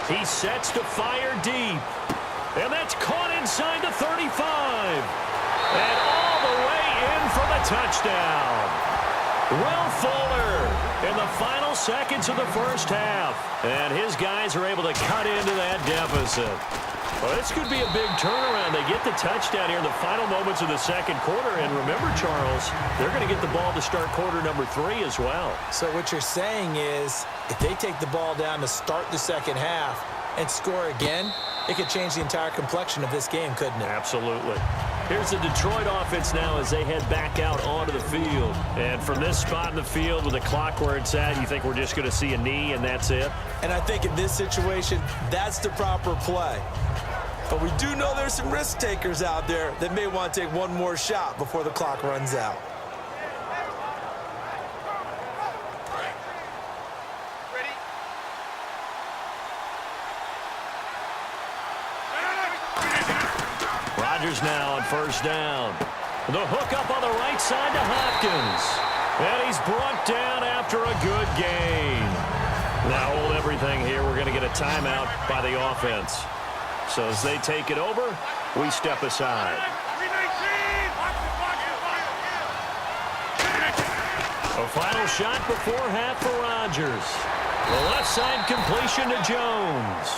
He sets to fire deep. And that's caught inside the 35. And all the way in for the touchdown. Will Fuller in the final seconds of the first half. And his guys are able to cut into that deficit. Well, this could be a big turnaround. They get the touchdown here in the final moments of the second quarter. And remember, Charles, they're going to get the ball to start quarter number 3 as well. So what you're saying is if they take the ball down to start the second half and score again, it could change the entire complexion of this game, couldn't it? Absolutely. Here's the Detroit offense now as they head back out onto the field. And from this spot in the field with the clock where it's at, you think we're just going to see a knee and that's it? And I think in this situation, that's the proper play. But we do know there's some risk takers out there that may want to take one more shot before the clock runs out. Rodgers now on first down. The hook up on the right side to Hopkins. And he's brought down after a good gain. Now hold everything here. We're going to get a timeout by the offense. So as they take it over, we step aside. A final shot before half for Rodgers. The left side completion to Jones.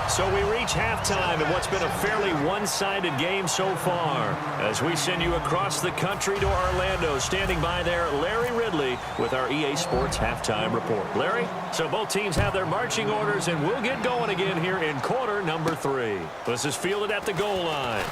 So we reach halftime in what's been a fairly one-sided game so far. As we send you across the country to Orlando, standing by there, Larry Ridley with our EA Sports Halftime Report. Larry, so both teams have their marching orders, and we'll get going again here in quarter number 3. This is fielded at the goal line.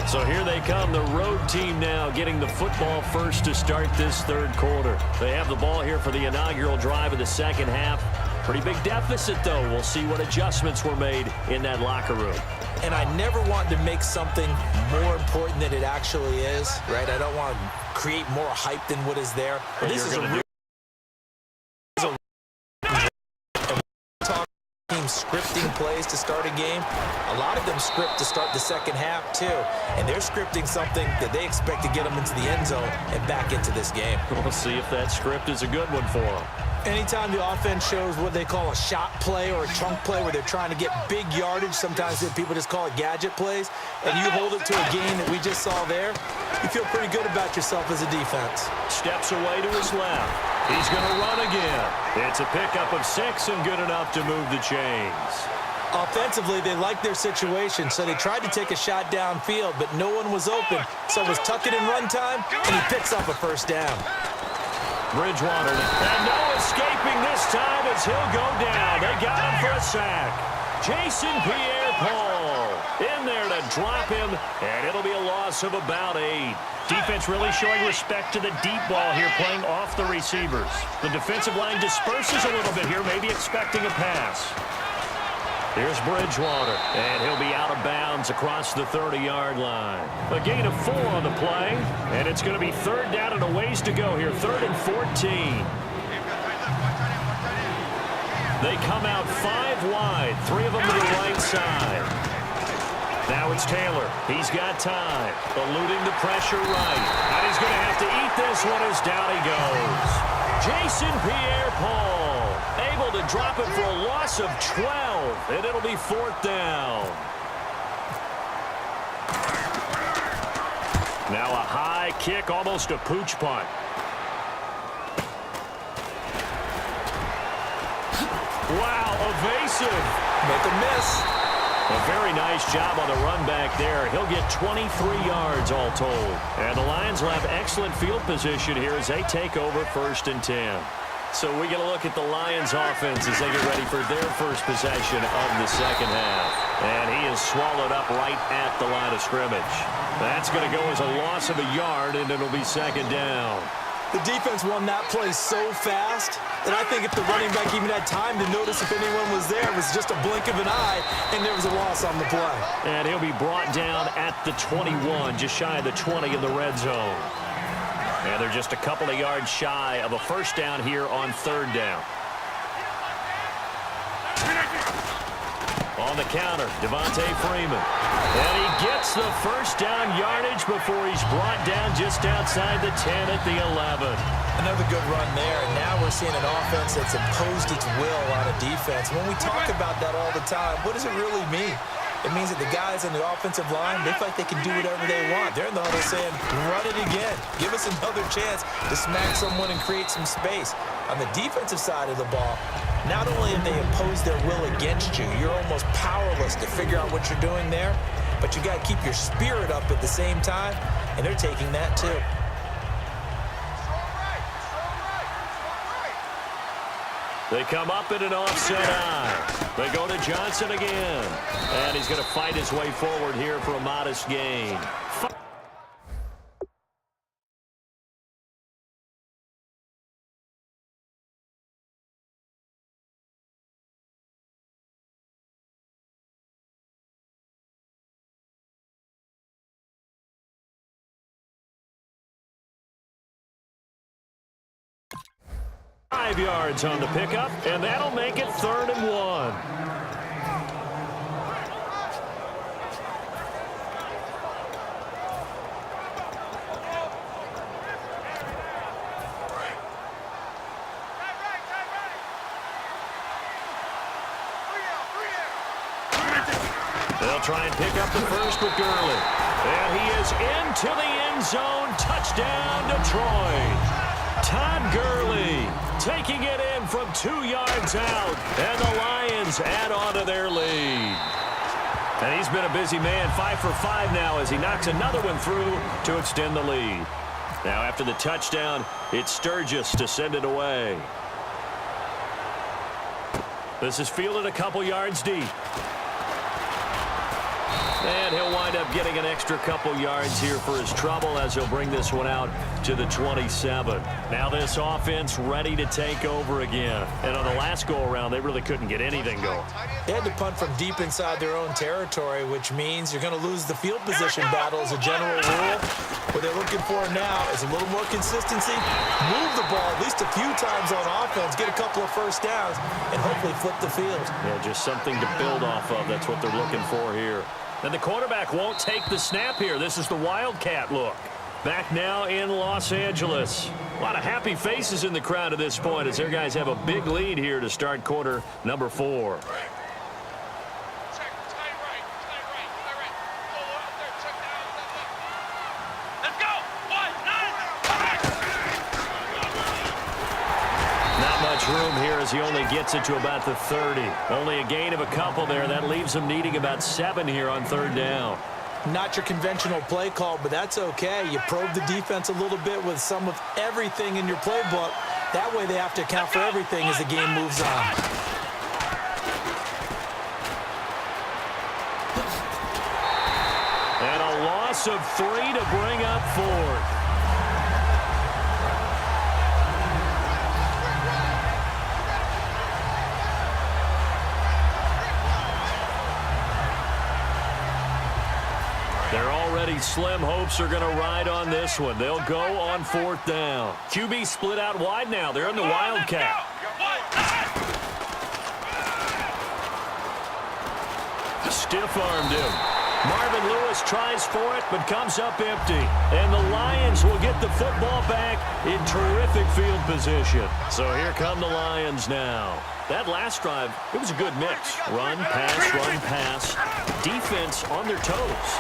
So here they come, the road team now getting the football first to start this third quarter. They have the ball here for the inaugural drive of the second half. Pretty big deficit, though. We'll see what adjustments were made in that locker room. And I never want to make something more important than it actually is, right? I don't want to create more hype than what is there. But this is a real scripting plays to start a game. A lot of them script to start the second half too, and they're scripting something that they expect to get them into the end zone and back into this game. We'll see if that script is a good one for them. Anytime the offense shows what they call a shot play or a chunk play where they're trying to get big yardage, sometimes people just call it gadget plays, and you hold it to a gain that we just saw there, you feel pretty good about yourself as a defense. Steps away to his left. He's going to run again. It's a pickup of 6 and good enough to move the chains. Offensively, they like their situation, so they tried to take a shot downfield, but no one was open. So it was tuck it in run time, and he picks up a first down. Bridgewater, and no escaping this time as he'll go down. They got him for a sack. Jason Pierre-Paul in there to drop him, and it'll be a loss of about 8. Defense really showing respect to the deep ball here, playing off the receivers. The defensive line disperses a little bit here, maybe expecting a pass. Here's Bridgewater, and he'll be out of bounds across the 30-yard line. A gain of 4 on the play, and it's going to be third down and a ways to go here, 3rd and 14. They come out 5 wide, 3 of them to the right side. Now it's Taylor. He's got time, eluding the pressure right. And he's going to have to eat this one as down he goes. Jason Pierre-Paul able to drop it for a loss of 12, and it'll be 4th down. Now a high kick, almost a pooch punt. Wow, evasive. Make a miss. A very nice job on the run back there. He'll get 23 yards all told. And the Lions will have excellent field position here as they take over 1st and 10. So we get a look at the Lions offense as they get ready for their first possession of the second half. And he is swallowed up right at the line of scrimmage. That's going to go as a loss of a yard, and it'll be 2nd down. The defense won that play so fast that I think if the running back even had time to notice if anyone was there, it was just a blink of an eye, and there was a loss on the play. And he'll be brought down at the 21, just shy of the 20 in the red zone. And they're just a couple of yards shy of a first down here on 3rd down. On the counter, Devontae Freeman. And he gets the first down yardage before he's brought down just outside the 10 at the 11. Another good run there, and now we're seeing an offense that's imposed its will on a defense. When we talk about that all the time, what does it really mean? It means that the guys on the offensive line, they feel like they can do whatever they want. They're in the huddle saying, run it again. Give us another chance to smack someone and create some space. On the defensive side of the ball, not only have they imposed their will against you, you're almost powerless to figure out what you're doing there, but you got to keep your spirit up at the same time, and they're taking that too. They come up in an offset eye. They go to Johnson again. And he's going to fight his way forward here for a modest gain. 5 yards on the pickup, and that'll make it 3rd and 1. They'll try and pick up the first with Gurley. And he is into the end zone. Touchdown, Detroit. Todd Gurley taking it in from 2 yards out, and the Lions add on to their lead. And he's been a busy man, 5 for 5 now as he knocks another one through to extend the lead. Now after the touchdown, it's Sturgis to send it away. This is fielded a couple yards deep. And he'll wind up getting an extra couple yards here for his trouble as he'll bring this one out to the 27. Now this offense ready to take over again. And on the last go-around, they really couldn't get anything going. They had to punt from deep inside their own territory, which means you're going to lose the field position battle as a general rule. What they're looking for now is a little more consistency, move the ball at least a few times on offense, get a couple of first downs, and hopefully flip the field. Yeah, just something to build off of. That's what they're looking for here. And the quarterback won't take the snap here. This is the Wildcat look. Back now in Los Angeles. A lot of happy faces in the crowd at this point as their guys have a big lead here to start quarter number 4. Room here as he only gets it to about the 30. Only a gain of a couple there. That leaves him needing about 7 here on 3rd down. Not your conventional play call, but that's okay. You probe the defense a little bit with some of everything in your playbook. That way they have to account for everything as the game moves on. And a loss of 3 to bring up 4th. Their already slim hopes are going to ride on this one. They'll go on 4th down. QB split out wide now. They're in the Wildcat. Stiff-armed him. Marvin Lewis tries for it, but comes up empty. And the Lions will get the football back in terrific field position. So here come the Lions now. That last drive, it was a good mix. Run, pass, defense on their toes.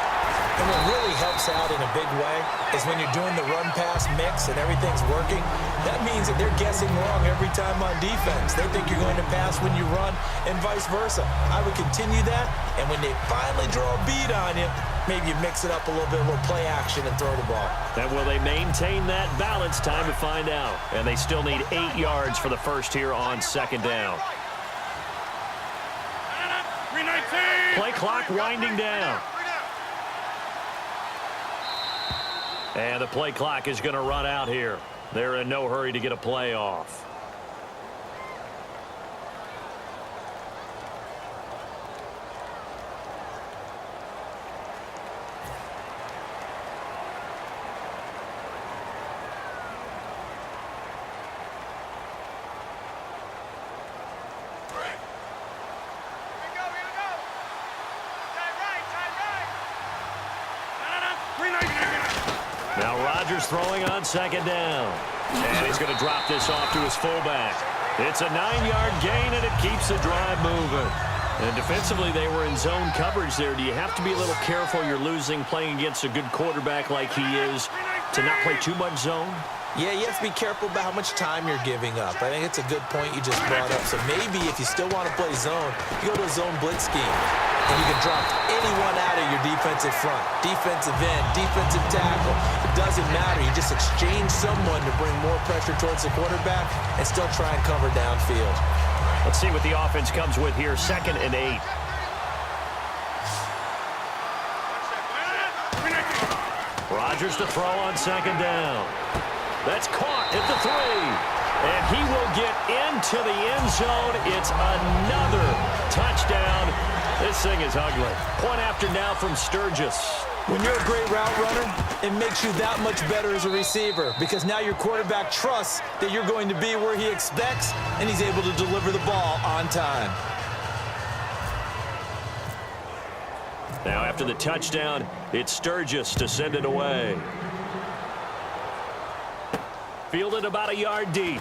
And what really helps out in a big way is when you're doing the run-pass mix and everything's working, that means that they're guessing wrong every time on defense. They think you're going to pass when you run and vice versa. I would continue that, and when they finally draw a bead on you, maybe you mix it up a little bit, a little play action and throw the ball. And will they maintain that balance? Time to find out. And they still need 8 yards for the first here on 2nd down. Play clock winding down. And the play clock is going to run out here. They're in no hurry to get a play off. Rodgers throwing on second down. And he's going to drop this off to his fullback. It's a 9-yard gain, and it keeps the drive moving. And defensively, they were in zone coverage there. Do you have to be a little careful you're losing playing against a good quarterback like he is to not play too much zone? Yeah, you have to be careful about how much time you're giving up. I think it's a good point you just brought up. So maybe if you still want to play zone, you go to a zone blitz scheme. And you can drop anyone out of your defensive front. Defensive end, defensive tackle. It doesn't matter. You just exchange someone to bring more pressure towards the quarterback and still try and cover downfield. Let's see what the offense comes with here. 2nd and 8. Rodgers to throw on second down. That's caught at the 3. And he will get into the end zone. It's another touchdown. This thing is ugly. Point after now from Sturgis. When you're a great route runner, it makes you that much better as a receiver because now your quarterback trusts that you're going to be where he expects, and he's able to deliver the ball on time. Now after the touchdown, it's Sturgis to send it away. Fielded about a yard deep.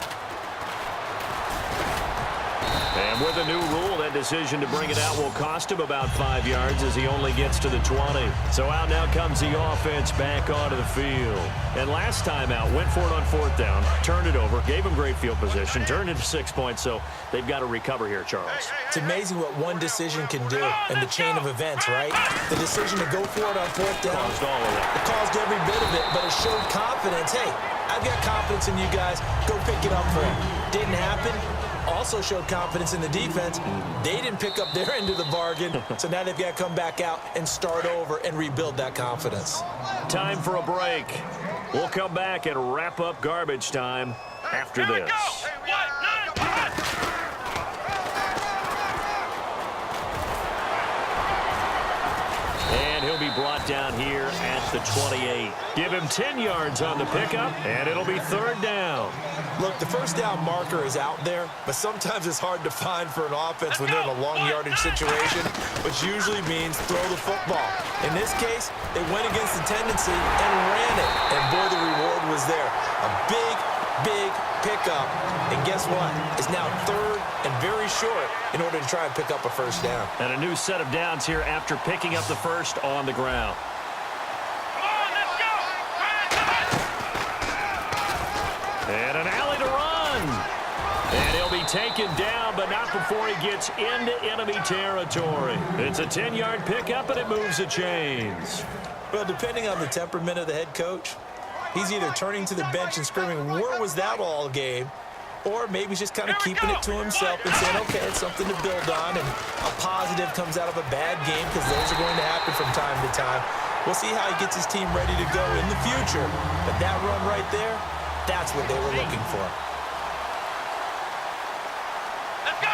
And with a new rule, that decision to bring it out will cost him about 5 yards as he only gets to the 20. So out now comes the offense back onto the field. And last time out, went for it on 4th down, turned it over, gave him great field position, turned it to 6 points, so they've got to recover here, Charles. It's amazing what one decision can do in the chain of events, right? The decision to go for it on 4th down. Caused all of it. It caused every bit of it, but it showed confidence. Hey, I've got confidence in you guys. Go pick it up for him. Didn't happen. Also showed confidence in the defense. They didn't pick up their end of the bargain, so now they've got to come back out and start over and rebuild that confidence. Time for a break. We'll come back and wrap up garbage time after this. And he'll be brought down here at the 28. Give him 10 yards on the pickup, and it'll be 3rd down. Look, the first down marker is out there, but sometimes it's hard to find for an offense when they're in a long yardage situation, which usually means throw the football. In this case, they went against the tendency and ran it, and boy, the reward was there. A big, big pickup, and guess what? It's now 3rd and very short in order to try and pick up a first down. And a new set of downs here after picking up the first on the ground. And an alley to run. And he'll be taken down, but not before he gets into enemy territory. It's a 10-yard pickup, and it moves the chains. Well, depending on the temperament of the head coach, he's either turning to the bench and screaming, "Where was that all game?" Or maybe he's just kind of keeping it to himself and saying, okay, it's something to build on, and a positive comes out of a bad game because those are going to happen from time to time. We'll see how he gets his team ready to go in the future. But that run right there, that's what they were looking for. Let's go!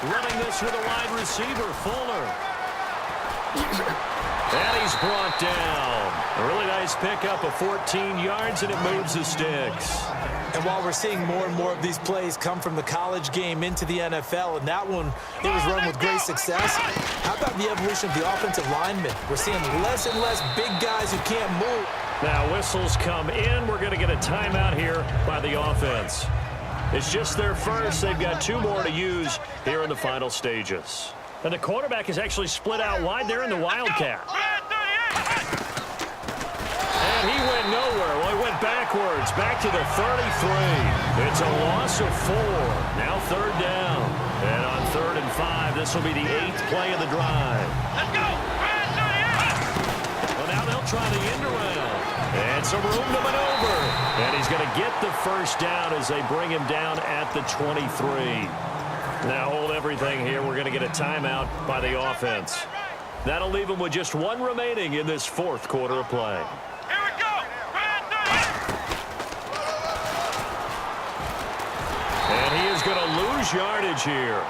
Running this with a wide receiver, Fuller. And he's brought down. A really nice pickup of 14 yards, and it moves the sticks. And while we're seeing more and more of these plays come from the college game into the NFL, and that one, it was run with great success, how about the evolution of the offensive linemen? We're seeing less and less big guys who can't move. Now whistles come in. We're going to get a timeout here by the offense. It's just their first. They've got 2 more to use here in the final stages. And the quarterback is actually split out wide there in the Wildcat. And he went nowhere. Well, he went backwards, back to the 33. It's a loss of 4. Now 3rd down. And on 3rd and 5, this will be the 8th play of the drive. Let's go! Well, now they'll try the end around. And some room to maneuver. And he's going to get the first down as they bring him down at the 23. Now hold everything here. We're going to get a timeout by the offense. That'll leave him with just 1 remaining in this 4th quarter of play. Here we go! And he is going to lose yardage here.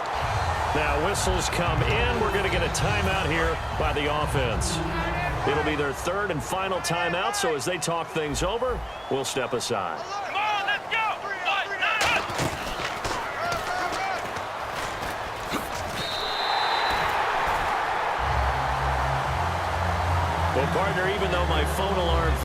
Now whistles come in. We're going to get a timeout here by the offense. It'll be their 3rd and final timeout, so as they talk things over, we'll step aside. Come on, let's go! Well, partner, even though my phone alarm